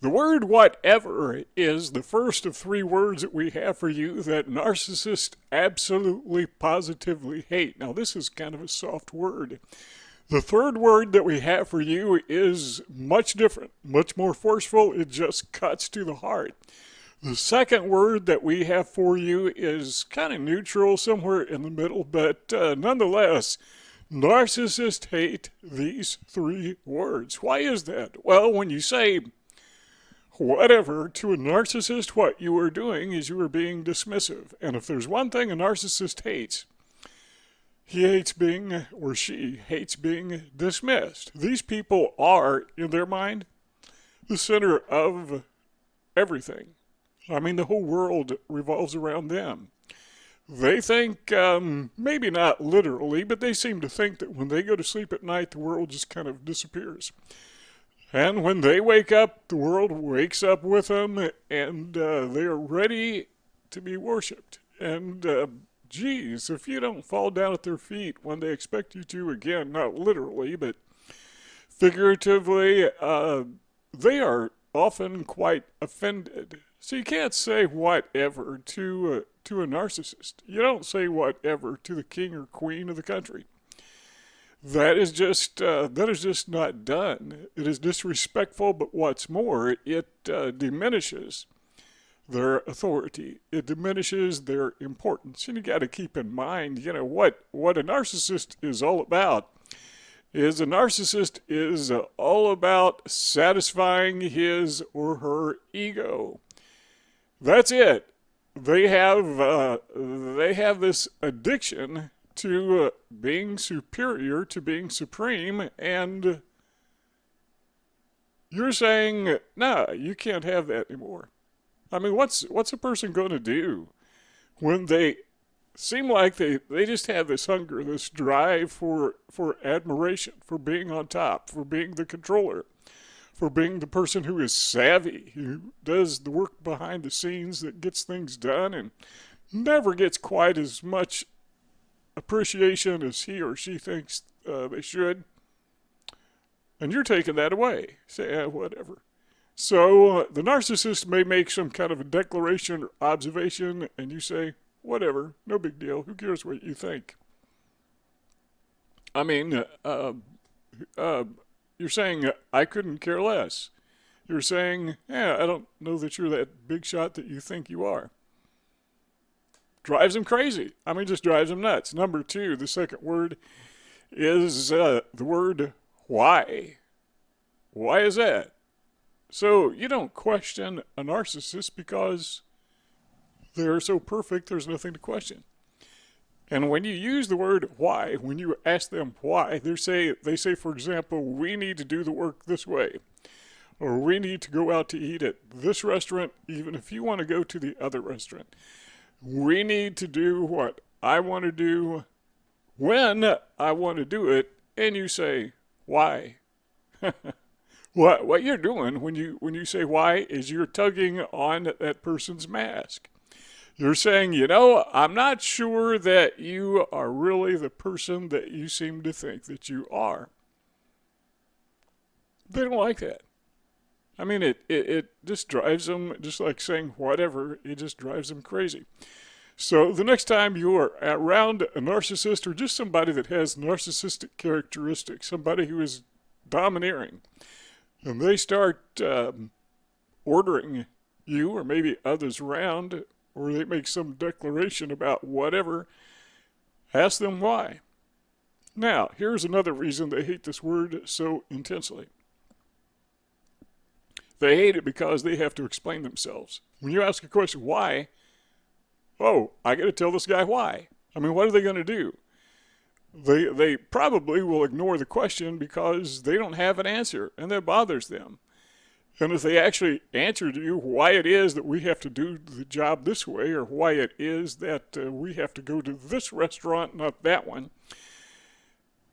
The word whatever is the first of three words that we have for you that narcissists absolutely positively hate. Now, this is kind of a soft word. The third word that we have for you is much different, much more forceful. It just cuts to the heart. The second word that we have for you is kind of neutral, somewhere in the middle, but nonetheless, narcissists hate these three words. Why is that? Well, when you say whatever to a narcissist, what you are doing is you are being dismissive. And if there's one thing a narcissist hates, he hates being, or she hates being dismissed. These people are, in their mind, the center of everything. I mean, the whole world revolves around them. They think, maybe not literally, but they seem to think that when they go to sleep at night, the world just kind of disappears. And when they wake up, the world wakes up with them, and they are ready to be worshipped. And, geez, if you don't fall down at their feet when they expect you to, again, not literally, but figuratively, they are often quite offended. So you can't say whatever to a narcissist. You don't say whatever to the king or queen of the country. That is just not done. It is disrespectful, but what's more, it diminishes their authority. It diminishes their importance. And you got to keep in mind, what a narcissist is all about. Is a narcissist is all about satisfying his or her ego. That's it. They have this addiction to being superior, to being supreme, and you're saying, no, you can't have that anymore. I mean, what's a person going to do when they seem like they just have this hunger, this drive for admiration, for being on top, for being the controller, for being the person who is savvy, who does the work behind the scenes that gets things done and never gets quite as much appreciation as he or she thinks they should, and you're taking that away. Say, whatever. So the narcissist may make some kind of a declaration or observation, and you say, whatever, no big deal. Who cares what you think? I mean, you're saying, I couldn't care less. You're saying, I don't know that you're that big shot that you think you are. Drives them crazy. I mean, just drives them nuts. Number two, the second word is the word why. Why is that? So you don't question a narcissist because they're so perfect, there's nothing to question. And when you use the word why, when you ask them why, they say, for example, we need to do the work this way. Or we need to go out to eat at this restaurant, even if you want to go to the other restaurant. We need to do what I want to do when I want to do it, and you say, why? What you're doing when you say why is you're tugging on that person's mask. You're saying, I'm not sure that you are really the person that you seem to think that you are. They don't like that. I mean, it just drives them, just like saying whatever, it just drives them crazy. So the next time you are around a narcissist or just somebody that has narcissistic characteristics, somebody who is domineering, and they start ordering you or maybe others around, or they make some declaration about whatever, ask them why. Now, here's another reason they hate this word so intensely. They hate it because they have to explain themselves. When you ask a question, why? Oh, I got to tell this guy why. I mean, what are they going to do? They probably will ignore the question because they don't have an answer, and that bothers them. And if they actually answer to you why it is that we have to do the job this way, or why it is that we have to go to this restaurant, not that one,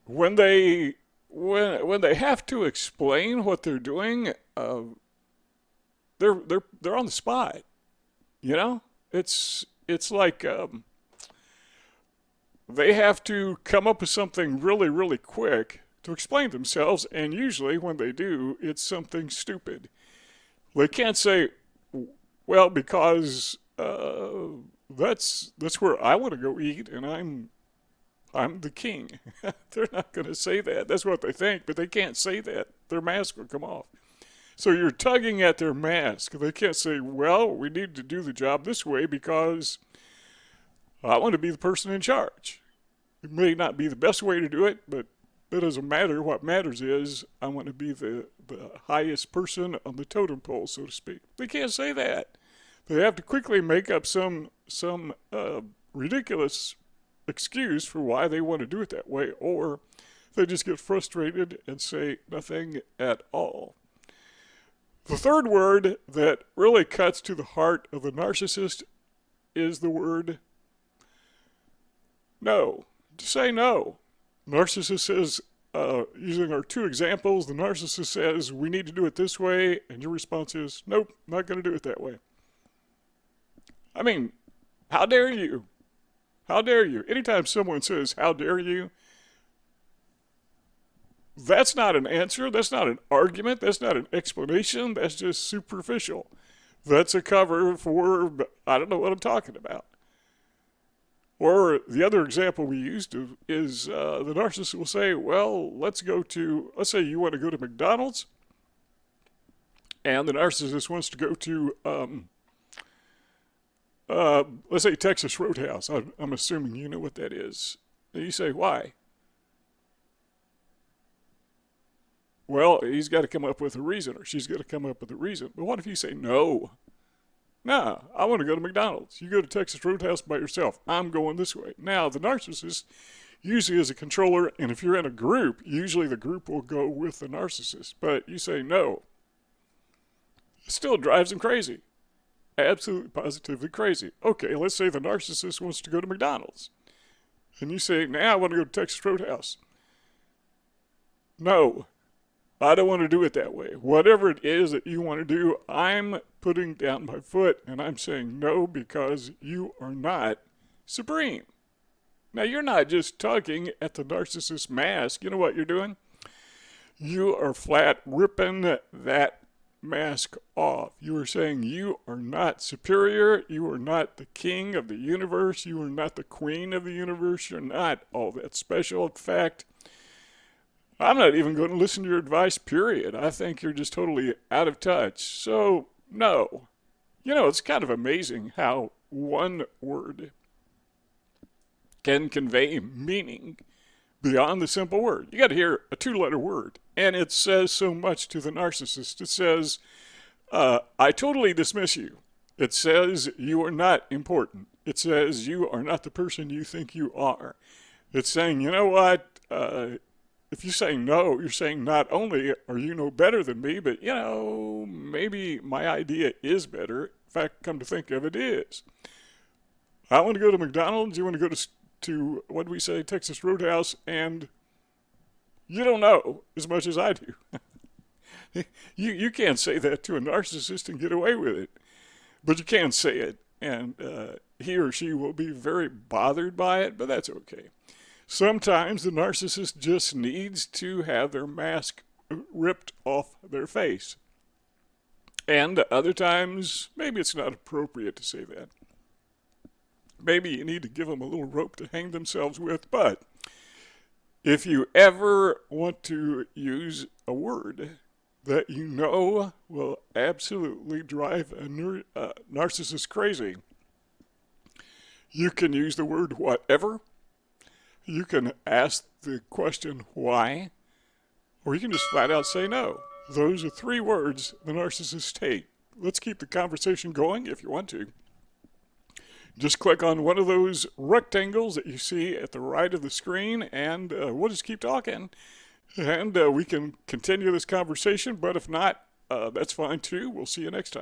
when they have to explain what they're doing, they're on the spot. It's like they have to come up with something really, really quick to explain themselves, and usually when they do, it's something stupid. They can't say, well, because that's where I want to go eat, and I'm the king. They're not going to say that. That's what they think, but they can't say that. Their mask will come off. So you're tugging at their mask. They can't say, well, we need to do the job this way because I want to be the person in charge. It may not be the best way to do it, but it doesn't matter. What matters is I want to be the highest person on the totem pole, so to speak. They can't say that. They have to quickly make up some ridiculous excuse for why they want to do it that way, or they just get frustrated and say nothing at all. The third word that really cuts to the heart of the narcissist is the word no. To say no. Narcissist says, using our two examples, the narcissist says, we need to do it this way, and your response is, nope, not going to do it that way. I mean, how dare you? How dare you? Anytime someone says, how dare you, that's not an answer. That's not an argument. That's not an explanation. That's just superficial. That's a cover for, I don't know what I'm talking about. Or the other example we used is the narcissist will say, well, let's say you want to go to McDonald's, and the narcissist wants to go to, let's say Texas Roadhouse. I'm assuming you know what that is. And you say, why? Well, he's got to come up with a reason, or she's got to come up with a reason. But what if you say, no? Nah, I want to go to McDonald's. You go to Texas Roadhouse by yourself. I'm going this way. Now, the narcissist usually is a controller, and if you're in a group, usually the group will go with the narcissist. But you say no. It still drives them crazy. Absolutely, positively crazy. Okay, let's say the narcissist wants to go to McDonald's. And you say, I want to go to Texas Roadhouse. No, I don't want to do it that way. Whatever it is that you want to do, I'm putting down my foot and I'm saying no because you are not supreme. Now, you're not just tugging at the narcissist mask. You know what you're doing? You are flat ripping that mask off. You are saying you are not superior. You are not the king of the universe. You are not the queen of the universe. You're not all that special. In fact, I'm not even going to listen to your advice, period. I think you're just totally out of touch. So, no. You know, it's kind of amazing how one word can convey meaning beyond the simple word. You got to hear a two-letter word, and it says so much to the narcissist. It says, I totally dismiss you. It says you are not important. It says you are not the person you think you are. It's saying, you know what, if you say no, you're saying not only are you no better than me, but, you know, maybe my idea is better. In fact, come to think of it, is. I want to go to McDonald's. You want to go to what do we say, Texas Roadhouse, and you don't know as much as I do. You can't say that to a narcissist and get away with it, but you can say it, and he or she will be very bothered by it, but that's okay. Sometimes the narcissist just needs to have their mask ripped off their face. And other times, maybe it's not appropriate to say that. Maybe you need to give them a little rope to hang themselves with. But if you ever want to use a word that you know will absolutely drive a narcissist crazy, you can use the word whatever. You can ask the question why, or you can just flat out say no. Those are three words the narcissists hate. Let's keep the conversation going if you want to. Just click on one of those rectangles that you see at the right of the screen, and we'll just keep talking. And we can continue this conversation, but if not, that's fine too. We'll see you next time.